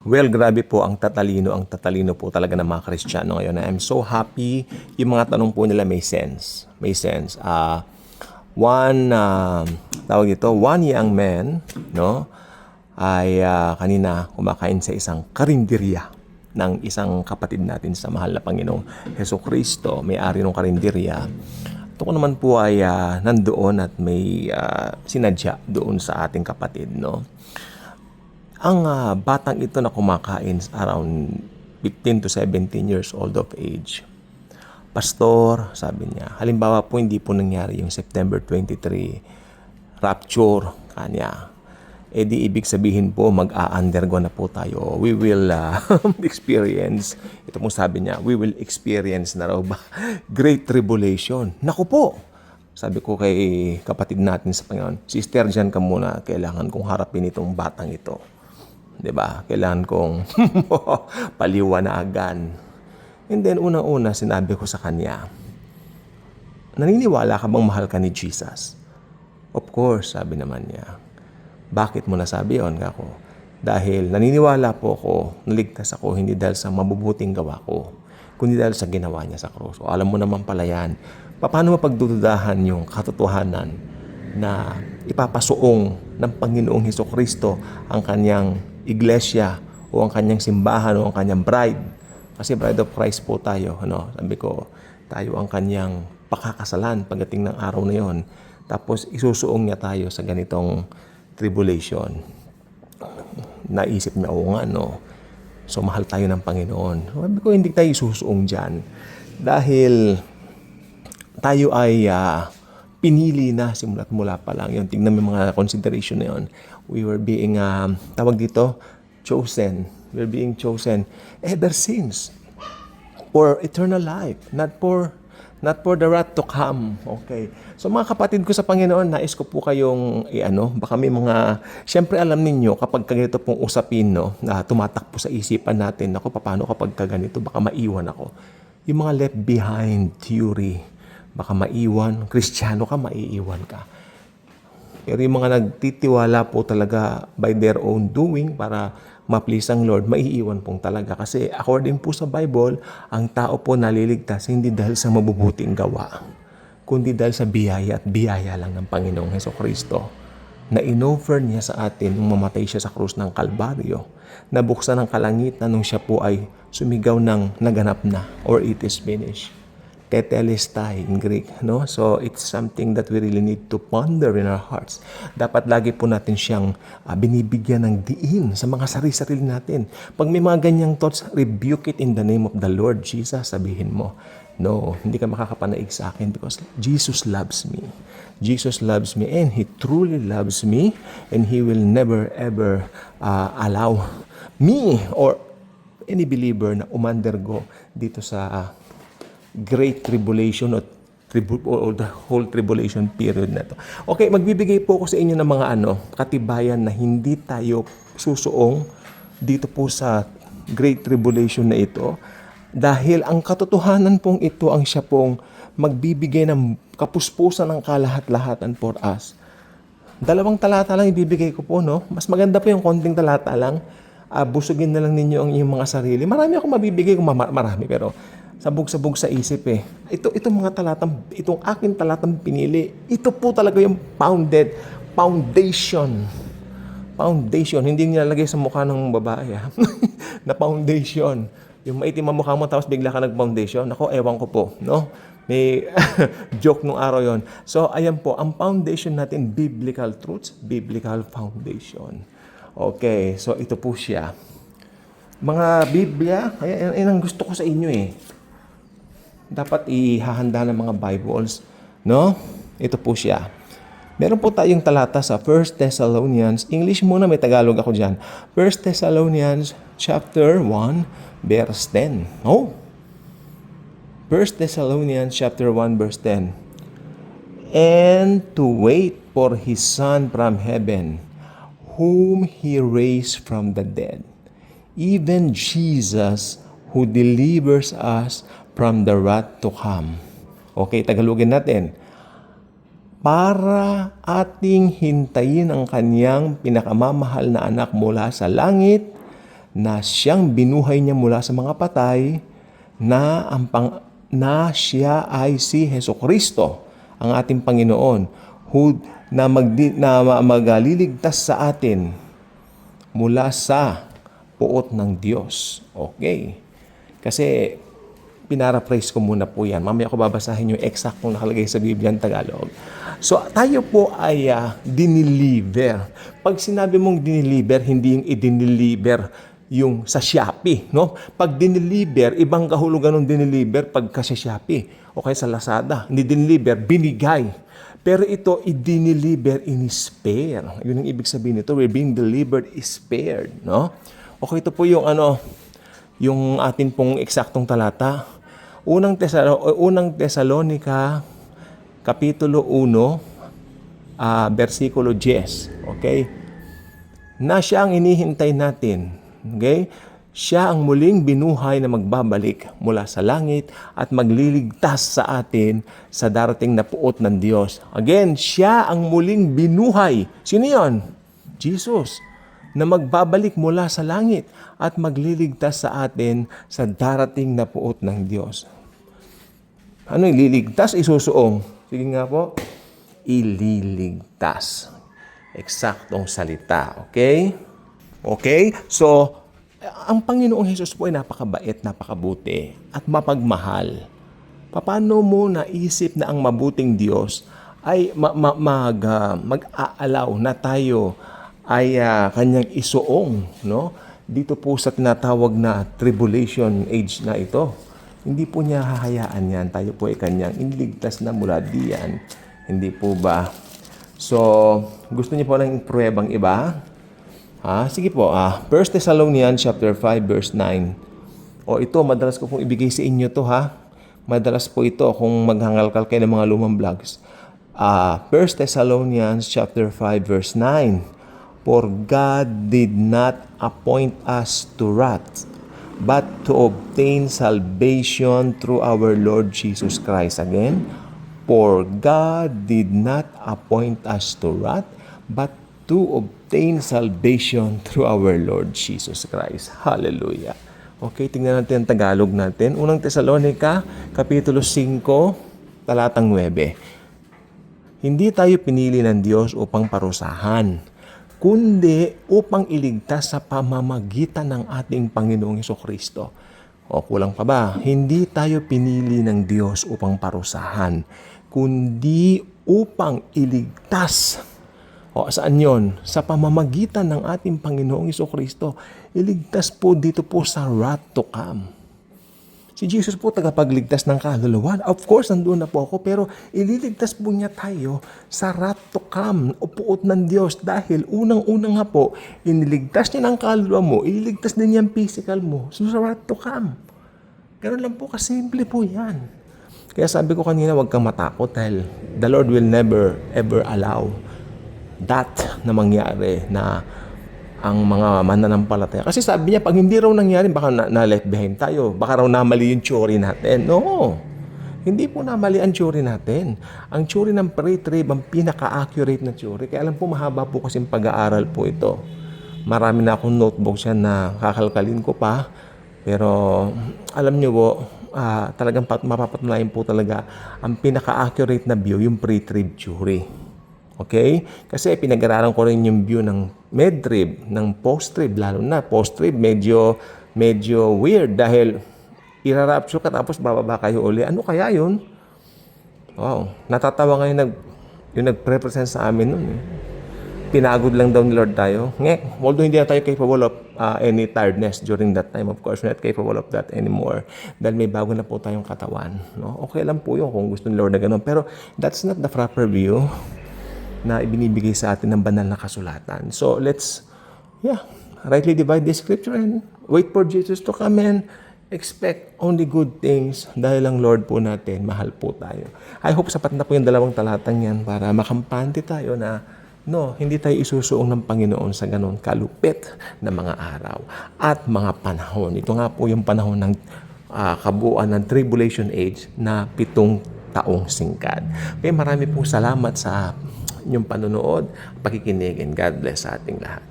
Well, grabe po ang tatalino po talaga ng mga Kristiyano ngayon. I'm so happy. Yung mga tanong po nila may sense. May sense. One young man, no, ay kanina kumakain sa isang karinderya ng isang kapatid natin sa mahal na Panginoong Hesukristo, may-ari ng karinderya. Ito ko naman po ay nandoon at may sinadya doon sa ating kapatid, no. Ang batang ito na kumakain around 15 to 17 years old of age. Pastor, sabi niya, halimbawa po hindi po nangyari yung September 23 rapture kanya. Eh di ibig sabihin po mag-a-undergo na po tayo. We will experience, ito pong sabi niya, we will experience na raw ba great tribulation. Naku po! Sabi ko kay kapatid natin sa Panginoon, sister, dyan ka muna, kailangan kong harapin itong batang ito. 'Di ba? Kailangan kong paliwanagan. And then unang-una sinabi ko sa kanya, naniniwala ka bang mahal ka ni Jesus? Of course, sabi naman niya. Bakit mo nasabi yun, kako? Dahil naniniwala po ako, naligtas ako hindi dahil sa mabubuting gawa ko, kundi dahil sa ginawa niya sa krus. O alam mo naman pala yan. Paano mapagdududahan yung katotohanan na ipapasuong ng Panginoong Hesukristo ang kanyang iglesia o ang kanyang simbahan o ang kanyang bride? Kasi bride of Christ po tayo, ano? Sabi ko, tayo ang kanyang pakakasalan pagdating ng araw na yon. Tapos isusuong niya tayo sa ganitong tribulation. Naisip niya, oo nga, no? So mahal tayo ng Panginoon. Sabi ko, hindi tayo isusuong dyan. Dahil tayo ay pinili na simula't mula pa lang. Yun, tingnan mo yung mga consideration na yun. We were being, tawag dito, chosen. We're being chosen ever since for eternal life, not for the wrath to come. Okay. So mga kapatid ko sa Panginoon, nais ko po kayong baka may mga, syempre alam ninyo kapag ganito pong usapin, no, na tumatakbo sa isipan natin, ako paano kapag ganito, baka maiwan ako. Yung mga left behind theory, baka maiwan, Kristiyano ka, maiiwan ka. Pero yung mga nagtitiwala po talaga by their own doing para ma-please ang Lord, maiiwan pong talaga. Kasi according po sa Bible, ang tao po naliligtas hindi dahil sa mabubuting gawa, kundi dahil sa biyaya at biyaya lang ng Panginoong Hesukristo na in-offer niya sa atin nung mamatay siya sa krus ng Kalbaryo, nabuksan ang kalangitan nung siya po ay sumigaw ng naganap na or it is finished. Tetelestai in Greek, no? So it's something that we really need to ponder in our hearts. Dapat lagi po natin siyang binibigyan ng diin sa mga sarili-sarili natin. Pag may mga ganyang thoughts, rebuke it in the name of the Lord Jesus. Sabihin mo, no, hindi ka makakapanaig sa akin because Jesus loves me. Jesus loves me and He truly loves me and He will never ever allow me or any believer na umundergo dito sa great tribulation or the whole tribulation period na to. Okay, magbibigay po ako sa inyo ng mga katibayan na hindi tayo susuong dito po sa great tribulation na ito dahil ang katotohanan pong ito ang siya pong magbibigay ng kapuspusan ng kalahat-lahatan for us. 2 talata lang ibibigay ko po, no? Mas maganda po yung konting talata lang. Busugin na lang ninyo ang inyong mga sarili. Marami akong mabibigay kung marami, pero sabog-sabog sa isip eh. Itong mga talatang, itong aking talatang pinili, ito po talaga yung foundation. Foundation. Hindi nilalagay sa mukha ng babae, na foundation. Yung maitim ang mukha mo tapos bigla ka nag-foundation. Ako, ewan ko po, no? May joke nung araw yon. So, ayan po, ang foundation natin, biblical truths, biblical foundation. Okay, so ito po siya. Mga Biblia, ayan ang gusto ko sa inyo eh. Dapat ihahanda ng mga Bibles, no? Ito po siya. Meron po tayong talata sa 1 Thessalonians. English muna, may Tagalog ako dyan. 1 Thessalonians chapter 1, verse 10. Oh! 1 Thessalonians chapter 1, verse 10. And to wait for His Son from heaven, whom He raised from the dead, even Jesus, who delivers us from the wrath to come. Okay, Tagalogin natin. Para ating hintayin ang kanyang pinakamamahal na anak mula sa langit na siyang binuhay niya mula sa mga patay, na siya ay si Hesukristo, ang ating Panginoon, na magliligtas sa atin mula sa puot ng Diyos. Okay. Kasi pinaraphrase ko muna po yan. Mamaya ko babasahin yung eksaktong nakalagay sa Biblia ng Tagalog. So, tayo po ay diniliver. Pag sinabi mong diniliver, hindi yung idiniliver yung sa Shopee, no? Pag diniliver, ibang kahulugan ng diniliver pagka sa Shopee o kaya sa Lazada. Hindi diniliver, binigay. Pero ito, i-deliver in spare. Yun ang ibig sabihin nito. We're being delivered is spared, no? Okay, ito po yung yung atin pong eksaktong talata. Unang Tesalonica, Kapitulo 1, versikulo 10. Okay? Na siya ang inihintay natin. Okay? Siya ang muling binuhay na magbabalik mula sa langit at magliligtas sa atin sa darating na puot ng Diyos. Again, siya ang muling binuhay. Sino yun? Jesus. Na magbabalik mula sa langit at magliligtas sa atin sa darating na puot ng Diyos. Ano yung liligtas? Isusuong. Sige nga po. Ililigtas. Eksaktong salita. Okay? Okay? So, ang Panginoong Hesus po ay napakabait, napakabuti, at mapagmahal. Paano mo naisip na ang mabuting Diyos ay mag-aalaw na tayo ay kanyang isuong, no? Dito po sa tinatawag na tribulation age na ito. Hindi po niya hahayaan yan. Tayo po ay kanyang iniligtas na mula diyan. Hindi po ba? So, gusto niyo po ng pruwebang iba? Sige po, 1 Thessalonians chapter 5 verse 9. Ito, madalas ko pong ibigay sa inyo to ha. Madalas po ito kung maghangalkal kayo ng mga lumang vlogs. 1 Thessalonians chapter 5 verse 9. For God did not appoint us to wrath, but to obtain salvation through our Lord Jesus Christ. Again, for God did not appoint us to wrath, but to obtain salvation through our Lord Jesus Christ. Hallelujah. Okay, tingnan natin ang Tagalog natin. Unang Tesalonica, Kapitulo 5, talatang 9. Hindi tayo pinili ng Diyos upang parusahan, kundi upang iligtas sa pamamagitan ng ating Panginoong Hesukristo. Kulang pa ba? Hindi tayo pinili ng Diyos upang parusahan, kundi upang iligtas. Saan yon? Sa pamamagitan ng ating Panginoong Hesukristo. Iligtas po dito po sa wrath to come. Si Jesus po tagapagligtas ng kaluluwa. Of course, nandun na po ako, pero ililigtas po niya tayo sa wrath to come o puot ng Diyos. Dahil unang-unang nga po, iniligtas niya ng kaluluwa mo, ililigtas din niya ang physical mo. So sa wrath to come. Ganun lang po, kasimple po yan. Kaya sabi ko kanina, huwag kang matakot dahil the Lord will never ever allow that na mangyari na ang mga mananampalataya. Kasi sabi niya, pag hindi raw nangyari, baka na-left behind tayo. Baka raw namali yung theory natin. No. Hindi po namali ang theory natin. Ang theory ng pre-trib, ang pinaka-accurate na theory. Kaya alam po, mahaba po kasing pag-aaral po ito. Marami na akong notebooks yan na kakalkalin ko pa. Pero alam niyo po, talagang mapapatunayan po talaga ang pinaka-accurate na view, yung pre-trib theory. Okay? Kasi pinag-aralan ko rin yung view ng mid-trib, ng post-trib, lalo na post-trib, medyo weird dahil irarapture ka tapos bababa kayo uli. Ano kaya yun? Wow. Natatawa ngayon yung nag-represent sa amin nun. Pinagod lang daw ni Lord tayo. Although hindi na tayo capable of any tiredness during that time. Of course, we're not capable of that anymore. Dahil may bago na po tayong katawan. No? Okay lang po yun kung gusto ni Lord na gano'n. Pero that's not the proper view na ibinibigay sa atin ng banal na kasulatan. So, let's, rightly divide the scripture and wait for Jesus to come and expect only good things dahil ang Lord po natin, mahal po tayo. I hope sapat na po yung dalawang talatang yan para makampante tayo na hindi tayo isusuong ng Panginoon sa ganon kalupit na mga araw at mga panahon. Ito nga po yung panahon ng kabuuan ng tribulation age na 7 taong singkad. Okay, marami pong salamat sa inyong panonood, pakikinig, and God bless sa ating lahat.